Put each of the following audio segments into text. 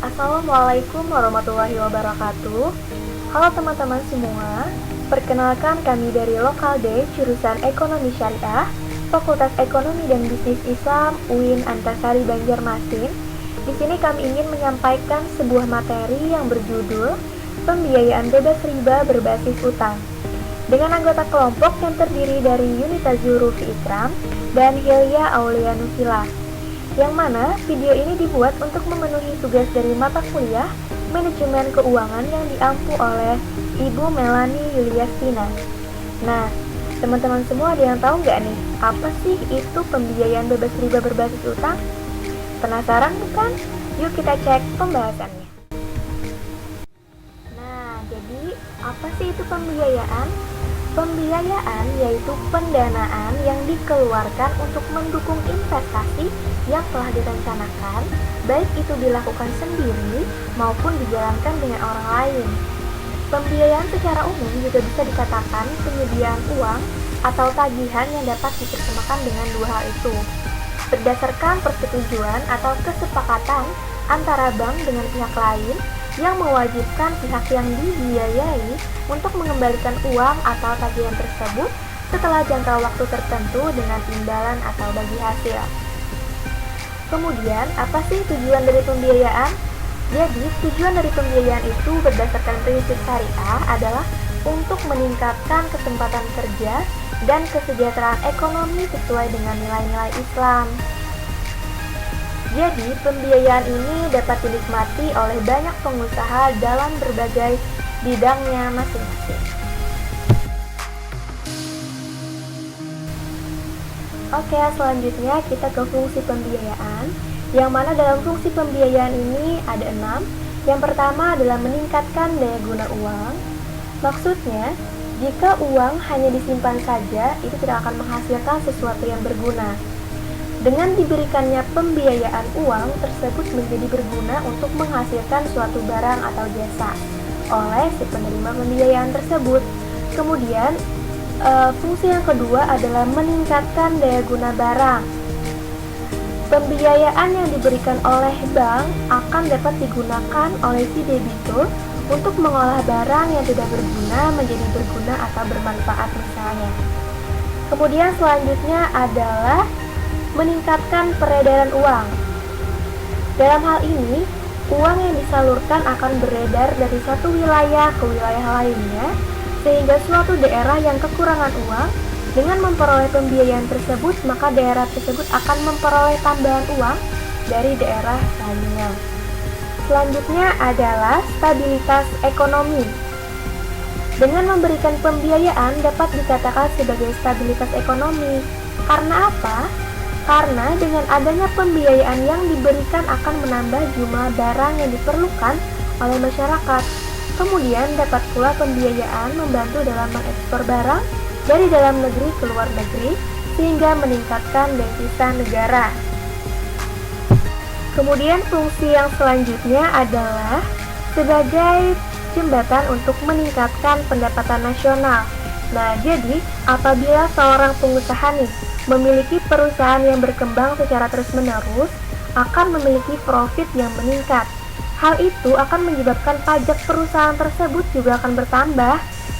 Assalamualaikum warahmatullahi wabarakatuh. Halo teman-teman semua, perkenalkan kami dari Lokal D jurusan Ekonomi Syariah, Fakultas Ekonomi dan Bisnis Islam UIN Antasari Banjarmasin. Di sini kami ingin menyampaikan sebuah materi yang berjudul Pembiayaan Bebas Riba Berbasis Utang dengan anggota kelompok yang terdiri dari Yunita Zuhrufi Ikram dan Hilya Aulia Nufila, yang mana video ini dibuat untuk memenuhi tugas dari mata kuliah Manajemen Keuangan yang diampu oleh Ibu Melanie Yuliastina. Nah, teman-teman semua ada yang tahu nggak nih, apa sih itu pembiayaan bebas riba berbasis utang? Penasaran bukan? Yuk kita cek pembahasannya. Nah, jadi apa sih itu pembiayaan? Pembiayaan yaitu pendanaan yang dikeluarkan untuk mendukung investasi yang telah direncanakan, baik itu dilakukan sendiri maupun dijalankan dengan orang lain. Pembiayaan secara umum juga bisa dikatakan penyediaan uang atau tagihan yang dapat diterjemahkan dengan dua hal itu, berdasarkan persetujuan atau kesepakatan antara bank dengan pihak lain yang mewajibkan pihak yang dibiayai untuk mengembalikan uang atau tagihan tersebut setelah jangka waktu tertentu dengan imbalan atau bagi hasil. Kemudian, apa sih tujuan dari pembiayaan? Jadi, tujuan dari pembiayaan itu berdasarkan prinsip syariah adalah untuk meningkatkan kesempatan kerja dan kesejahteraan ekonomi sesuai dengan nilai-nilai Islam. Jadi, pembiayaan ini dapat dinikmati oleh banyak pengusaha dalam berbagai bidangnya masing-masing. Oke, selanjutnya kita ke fungsi pembiayaan, yang mana dalam fungsi pembiayaan ini ada 6. Yang pertama adalah meningkatkan daya guna uang. Maksudnya, jika uang hanya disimpan saja, itu tidak akan menghasilkan sesuatu yang berguna. Dengan diberikannya pembiayaan, uang tersebut menjadi berguna untuk menghasilkan suatu barang atau jasa oleh si penerima pembiayaan tersebut. Kemudian, fungsi yang kedua adalah meningkatkan daya guna barang. Pembiayaan yang diberikan oleh bank akan dapat digunakan oleh si debitur untuk mengolah barang yang tidak berguna menjadi berguna atau bermanfaat misalnya. Kemudian selanjutnya adalah meningkatkan peredaran uang. Dalam hal ini, uang yang disalurkan akan beredar dari satu wilayah ke wilayah lainnya, sehingga suatu daerah yang kekurangan uang, dengan memperoleh pembiayaan tersebut, maka daerah tersebut akan memperoleh tambahan uang dari daerah lainnya. Selanjutnya adalah stabilitas ekonomi. Dengan memberikan pembiayaan dapat dikatakan sebagai stabilitas ekonomi. Karena apa? Karena dengan adanya pembiayaan yang diberikan akan menambah jumlah barang yang diperlukan oleh masyarakat. Kemudian dapat pula pembiayaan membantu dalam mengekspor barang dari dalam negeri ke luar negeri sehingga meningkatkan devisa negara. Kemudian fungsi yang selanjutnya adalah sebagai jembatan untuk meningkatkan pendapatan nasional. Nah, jadi apabila seorang pengusaha nih memiliki perusahaan yang berkembang secara terus-menerus, akan memiliki profit yang meningkat. Hal itu akan menyebabkan pajak perusahaan tersebut juga akan bertambah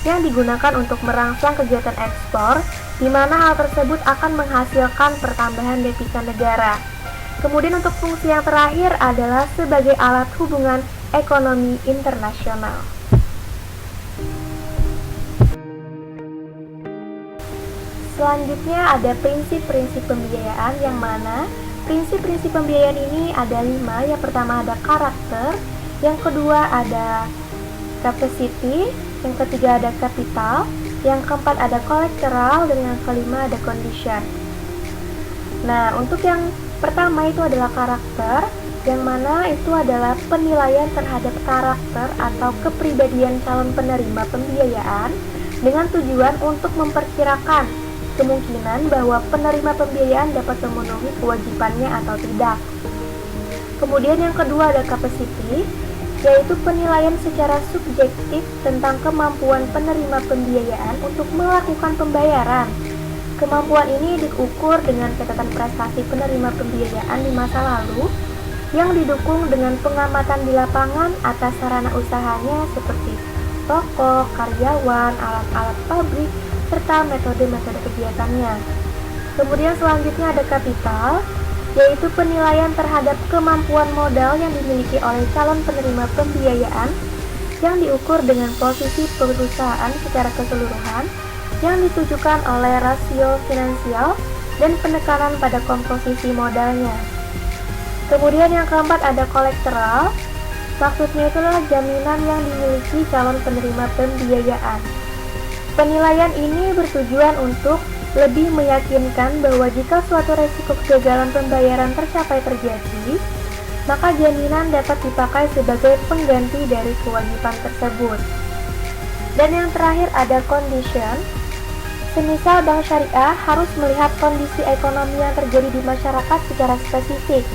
yang digunakan untuk merangsang kegiatan ekspor, di mana hal tersebut akan menghasilkan pertambahan devisa negara. Kemudian untuk fungsi yang terakhir adalah sebagai alat hubungan ekonomi internasional. Selanjutnya ada prinsip-prinsip pembiayaan, yang mana prinsip-prinsip pembiayaan ini ada 5. Yang pertama ada karakter, yang kedua ada capacity, yang ketiga ada capital, yang keempat ada collateral, dan yang kelima ada condition. Nah, untuk yang pertama itu adalah karakter, yang mana itu adalah penilaian terhadap karakter atau kepribadian calon penerima pembiayaan dengan tujuan untuk memperkirakan kemungkinan bahwa penerima pembiayaan dapat memenuhi kewajibannya atau tidak. Kemudian yang kedua ada capacity, yaitu penilaian secara subjektif tentang kemampuan penerima pembiayaan untuk melakukan pembayaran. Kemampuan ini diukur dengan catatan prestasi penerima pembiayaan di masa lalu yang didukung dengan pengamatan di lapangan atas sarana usahanya seperti toko, karyawan, alat-alat pabrik, serta metode-metode kegiatannya. Kemudian selanjutnya ada kapital, yaitu penilaian terhadap kemampuan modal yang dimiliki oleh calon penerima pembiayaan yang diukur dengan posisi perusahaan secara keseluruhan yang ditujukan oleh rasio finansial dan penekanan pada komposisi modalnya. Kemudian yang keempat ada collateral, maksudnya itulah jaminan yang dimiliki calon penerima pembiayaan. Penilaian ini bertujuan untuk lebih meyakinkan bahwa jika suatu resiko kegagalan pembayaran terjadi, maka jaminan dapat dipakai sebagai pengganti dari kewajiban tersebut. Dan yang terakhir ada condition. Semisal bank syariah harus melihat kondisi ekonomi yang terjadi di masyarakat secara spesifik,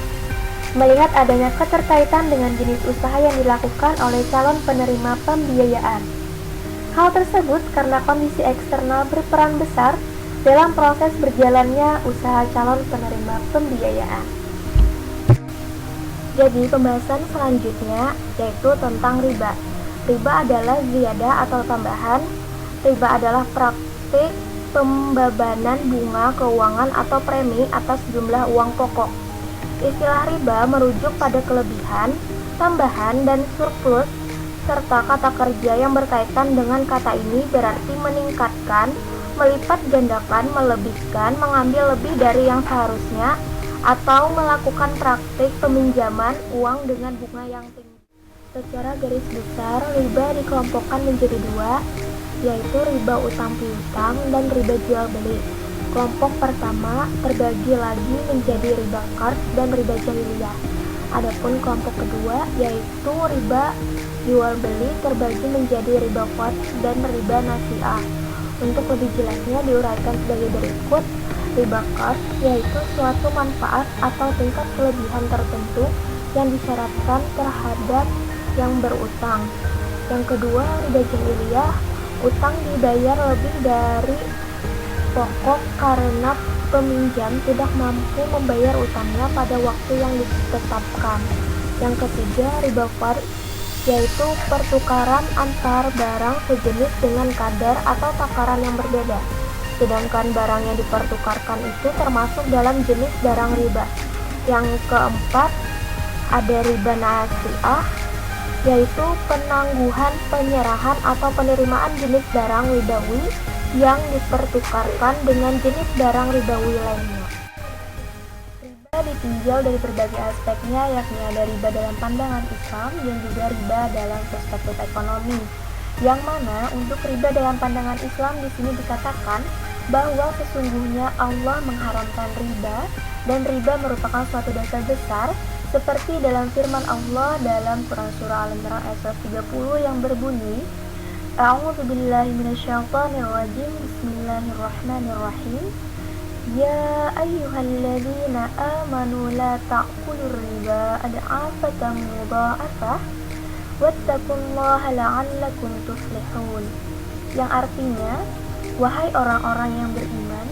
melihat adanya keterkaitan dengan jenis usaha yang dilakukan oleh calon penerima pembiayaan. Hal tersebut karena kondisi eksternal berperan besar dalam proses berjalannya usaha calon penerima pembiayaan. Jadi pembahasan selanjutnya yaitu tentang riba. Riba adalah ziyadah atau tambahan. Riba adalah praktik pembebanan bunga keuangan atau premi atas jumlah uang pokok. Istilah riba merujuk pada kelebihan, tambahan, dan surplus, serta kata kerja yang berkaitan dengan kata ini berarti meningkatkan, melipat gandakan, melebihkan, mengambil lebih dari yang seharusnya, atau melakukan praktik peminjaman uang dengan bunga yang tinggi. Secara garis besar, riba dikelompokkan menjadi dua, yaitu riba utang piutang dan riba jual beli. Kelompok pertama terbagi lagi menjadi riba qard dan riba jahiliyah. Adapun kelompok kedua yaitu riba jual beli terbagi menjadi riba qard dan riba nasi'ah. Untuk lebih jelasnya diuraikan sebagai berikut. Riba qard yaitu suatu manfaat atau tingkat kelebihan tertentu yang disyaratkan terhadap yang berutang. Yang kedua, riba jahiliyah, utang dibayar lebih dari pokok karena peminjam tidak mampu membayar utangnya pada waktu yang ditetapkan. Yang ketiga, riba qard yaitu pertukaran antar barang sejenis dengan kadar atau takaran yang berbeda. Sedangkan barang yang dipertukarkan itu termasuk dalam jenis barang riba. Yang keempat, ada riba nasi'ah, yaitu penangguhan penyerahan atau penerimaan jenis barang ribawi yang dipertukarkan dengan jenis barang ribawi lainnya. Riba ditinjau dari berbagai aspeknya, yakni ada riba dalam pandangan Islam dan juga riba dalam perspektif ekonomi. Yang mana untuk riba dalam pandangan Islam di sini dikatakan bahwa sesungguhnya Allah mengharamkan riba dan riba merupakan suatu dosa besar seperti dalam firman Allah dalam Quran surah Al-Imran ayat 130 yang berbunyi A'udzubillahi minasyaitonirrajim Bismillahirrahmanirrahim Ya ayyuhalladzina amanu la ta'kulur riba ad'afatan mudha'afah wattaqullaha la'allakum tuflihun, yang artinya, wahai orang-orang yang beriman,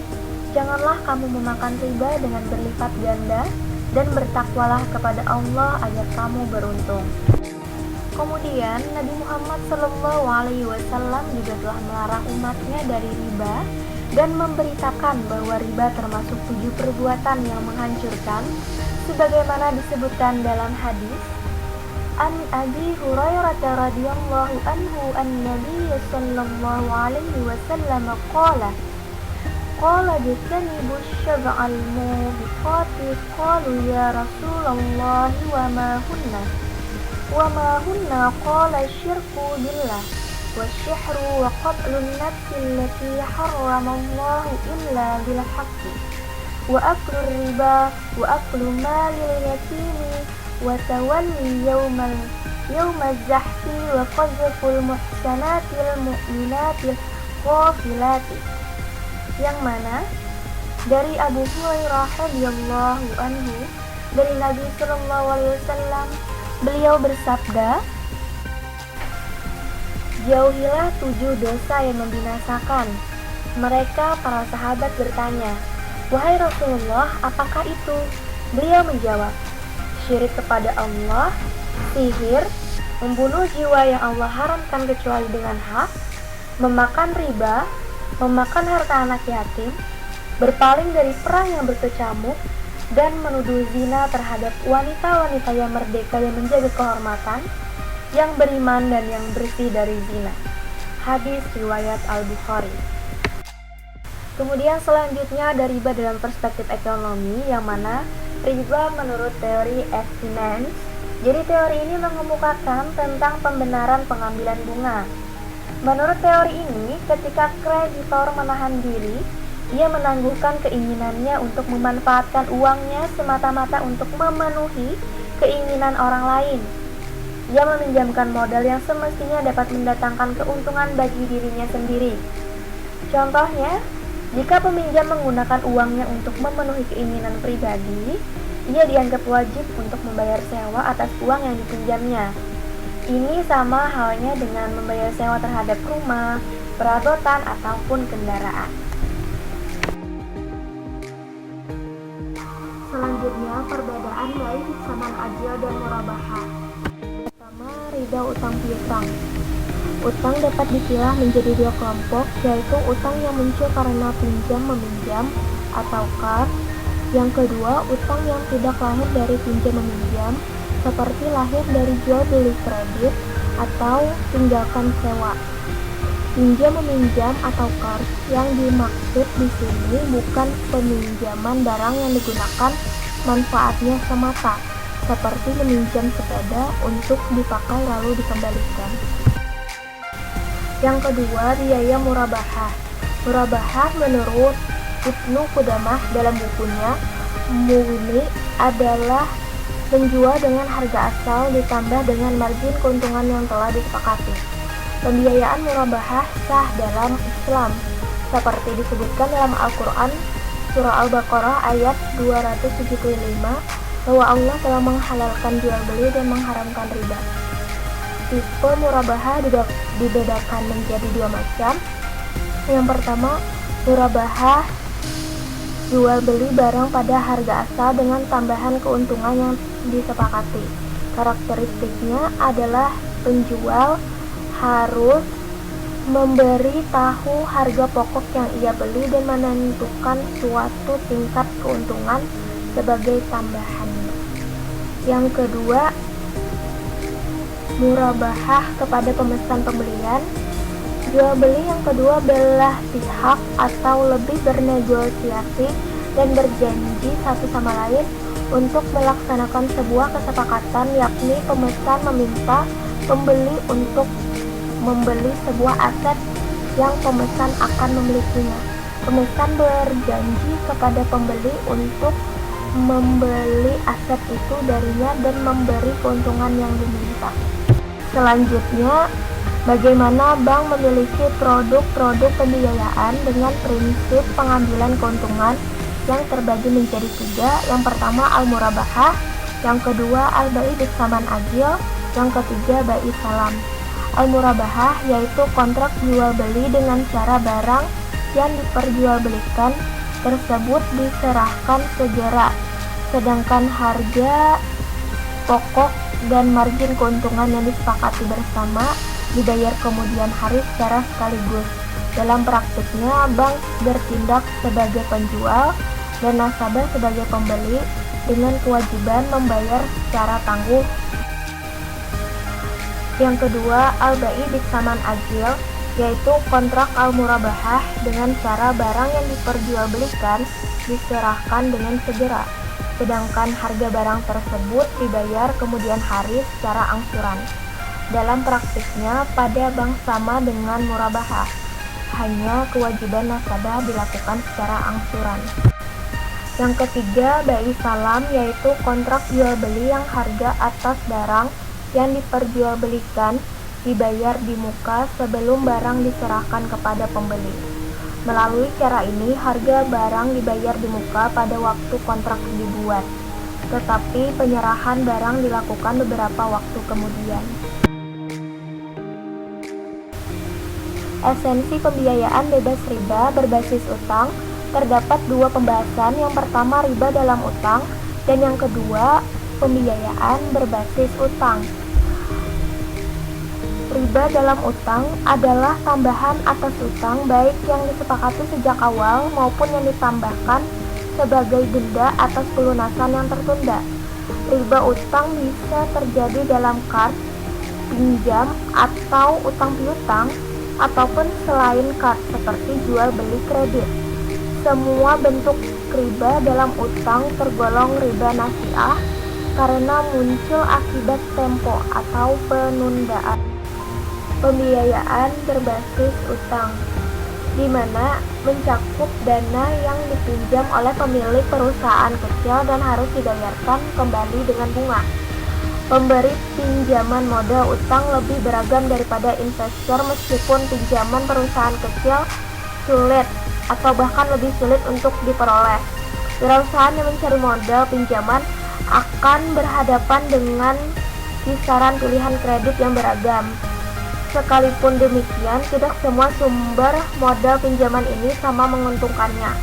janganlah kamu memakan riba dengan berlipat ganda dan bertakwalah kepada Allah agar kamu beruntung. Kemudian Nabi Muhammad SAW juga telah melarang umatnya dari riba dan memberitakan bahwa riba termasuk 7 perbuatan yang menghancurkan, sebagaimana disebutkan dalam hadis An Abi Hurairah radhiyallahu anhu an-nabiy sallallahu alaihi wasallam qala jitanibu syab'al mubiqati qalu ya Rasulullah wa ma hunna qala syirku billah wa syihru wa qatlun nafsi allati harramallahu illa bil haqqi wa aklu riba wa aklu malil yatimi wa tawalli yawmaz zahfi wa qadhful muhsanatil mu'minatil ghafilati, yang mana dari Abu Hurairah radhiyallahu anhu dari Nabi sallallahu alaihi wasallam, beliau bersabda, jauhilah 7 dosa yang membinasakan. Mereka para sahabat bertanya, wahai Rasulullah, apakah itu? Beliau menjawab, syirik kepada Allah, sihir, membunuh jiwa yang Allah haramkan kecuali dengan hak, memakan riba, memakan harta anak yatim, berpaling dari perang yang berkecamuk, dan menuduh zina terhadap wanita-wanita yang merdeka dan menjaga kehormatan, yang beriman dan yang bersih dari zina. Hadis riwayat Al-Bukhari. Kemudian selanjutnya ada riba dalam perspektif ekonomi, yang mana riba menurut teori F. Finance. Jadi teori ini mengemukakan tentang pembenaran pengambilan bunga. Menurut teori ini, ketika kreditor menahan diri, ia menangguhkan keinginannya untuk memanfaatkan uangnya semata-mata untuk memenuhi keinginan orang lain. Ia meminjamkan modal yang semestinya dapat mendatangkan keuntungan bagi dirinya sendiri. Contohnya, jika peminjam menggunakan uangnya untuk memenuhi keinginan pribadi, ia dianggap wajib untuk membayar sewa atas uang yang dipinjamnya. Ini sama halnya dengan membayar sewa terhadap rumah, perabotan, ataupun kendaraan. Selanjutnya, perbedaan baik saman ajil dan murabahah. Pertama, riba utang piutang. Utang dapat dipilah menjadi dua kelompok, yaitu utang yang muncul karena pinjam-meminjam atau qard. Yang kedua, utang yang tidak lahir dari pinjam-meminjam, seperti lahir dari jual-beli kredit atau tinggalkan sewa. Pinjam-meminjam atau qard yang dimaksud di sini bukan peminjaman barang yang digunakan manfaatnya semata, seperti meminjam sepeda untuk dipakai lalu dikembalikan. Yang kedua, biaya murabahah. Murabahah menurut Ibnu Qudamah dalam bukunya Mughni adalah menjual dengan harga asal ditambah dengan margin keuntungan yang telah disepakati. Pembiayaan murabahah sah dalam Islam, seperti disebutkan dalam Al-Quran Surah Al-Baqarah ayat 275, bahwa Allah telah menghalalkan jual beli dan mengharamkan riba. Tipe murabahah dibedakan menjadi dua macam. Yang pertama, murabahah jual beli barang pada harga asal dengan tambahan keuntungan yang disepakati. Karakteristiknya adalah penjual harus memberi tahu harga pokok yang ia beli dan menentukan suatu tingkat keuntungan sebagai tambahannya. Yang kedua, murabahah kepada pemesan pembelian. Jual beli yang kedua belah pihak atau lebih bernegosiasi dan berjanji satu sama lain untuk melaksanakan sebuah kesepakatan, yakni pemesan meminta pembeli untuk membeli sebuah aset yang pemesan akan memilikinya. Pemesan berjanji kepada pembeli untuk membeli aset itu darinya dan memberi keuntungan yang diminta. Selanjutnya, bagaimana bank memiliki produk-produk pembiayaan dengan prinsip pengambilan keuntungan yang terbagi menjadi tiga. Yang pertama, al-murabahah. Yang kedua, al-bai' bis-saman ajil. Yang ketiga, bai' salam. Al-murabahah yaitu kontrak jual beli dengan cara barang yang diperjualbelikan tersebut diserahkan segera, sedangkan harga pokok dan margin keuntungan yang disepakati bersama dibayar kemudian hari secara sekaligus. Dalam praktiknya, bank bertindak sebagai penjual dan nasabah sebagai pembeli dengan kewajiban membayar secara tangguh. Yang kedua, al-bai' bis-saman ajil, yaitu kontrak al-murabahah dengan cara barang yang diperjualbelikan diserahkan dengan segera, sedangkan harga barang tersebut dibayar kemudian hari secara angsuran. Dalam praktiknya, pada bank sama dengan murabahah, hanya kewajiban nasabah dilakukan secara angsuran. Yang ketiga, bai' salam, yaitu kontrak jual beli yang harga atas barang yang diperjualbelikan dibayar di muka sebelum barang diserahkan kepada pembeli. Melalui cara ini, harga barang dibayar di muka pada waktu kontrak dibuat, tetapi penyerahan barang dilakukan beberapa waktu kemudian. Esensi pembiayaan bebas riba berbasis utang. Terdapat dua pembahasan, yang pertama riba dalam utang, dan yang kedua pembiayaan berbasis utang. Riba dalam utang adalah tambahan atas utang baik yang disepakati sejak awal maupun yang ditambahkan sebagai denda atas pelunasan yang tertunda. Riba utang bisa terjadi dalam kard, pinjam, atau utang piutang, ataupun selain kard seperti jual beli kredit. Semua bentuk riba dalam utang tergolong riba nasi'ah karena muncul akibat tempo atau penundaan. Pembiayaan berbasis utang, di mana mencakup dana yang dipinjam oleh pemilik perusahaan kecil dan harus dibayarkan kembali dengan bunga. Pemberi pinjaman modal utang lebih beragam daripada investor, meskipun pinjaman perusahaan kecil sulit atau bahkan lebih sulit untuk diperoleh. Perusahaan yang mencari modal pinjaman akan berhadapan dengan kisaran pilihan kredit yang beragam. Sekalipun demikian, tidak semua sumber modal pinjaman ini sama menguntungkannya.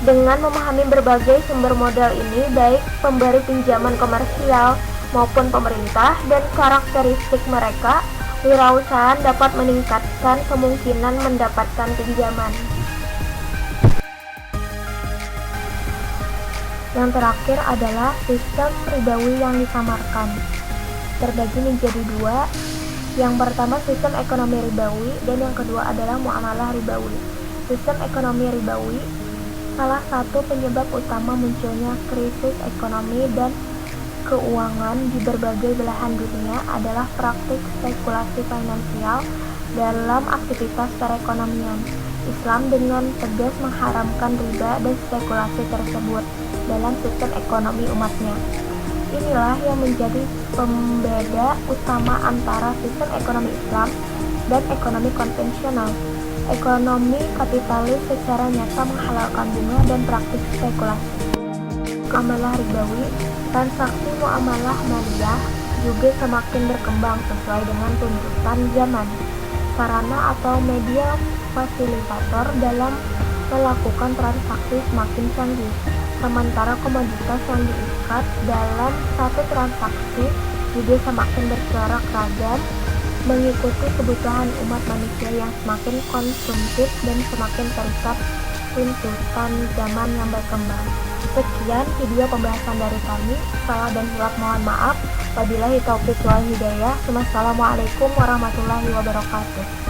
Dengan memahami berbagai sumber modal ini, baik pemberi pinjaman komersial maupun pemerintah, dan karakteristik mereka, wirausahaan dapat meningkatkan kemungkinan mendapatkan pinjaman. Yang terakhir adalah sistem ribawi yang disamarkan. Terbagi menjadi dua. Yang pertama sistem ekonomi ribawi dan yang kedua adalah muamalah ribawi. Sistem ekonomi ribawi, salah satu penyebab utama munculnya krisis ekonomi dan keuangan di berbagai belahan dunia adalah praktik spekulasi finansial dalam aktivitas perekonomian. Islam dengan tegas mengharamkan riba dan spekulasi tersebut dalam sistem ekonomi umatnya. Inilah yang menjadi pembeda utama antara sistem ekonomi Islam dan ekonomi konvensional. Ekonomi kapitalis secara nyata menghalalkan bunga dan praktik spekulasi. Muamalah ribawi, transaksi muamalah maliyah juga semakin berkembang sesuai dengan tuntutan zaman. Sarana atau media fasilitator dalam melakukan transaksi semakin canggih, sementara komoditas yang diikat dalam satu transaksi juga semakin bercorak ragam, mengikuti kebutuhan umat manusia yang semakin konsumtif dan semakin terikat tuntutan zaman yang berkembang. Sekian video pembahasan dari kami. Salah dan hilaf mohon maaf. Wabillahi taufiq wal hidayah. Wassalamualaikum warahmatullahi wabarakatuh.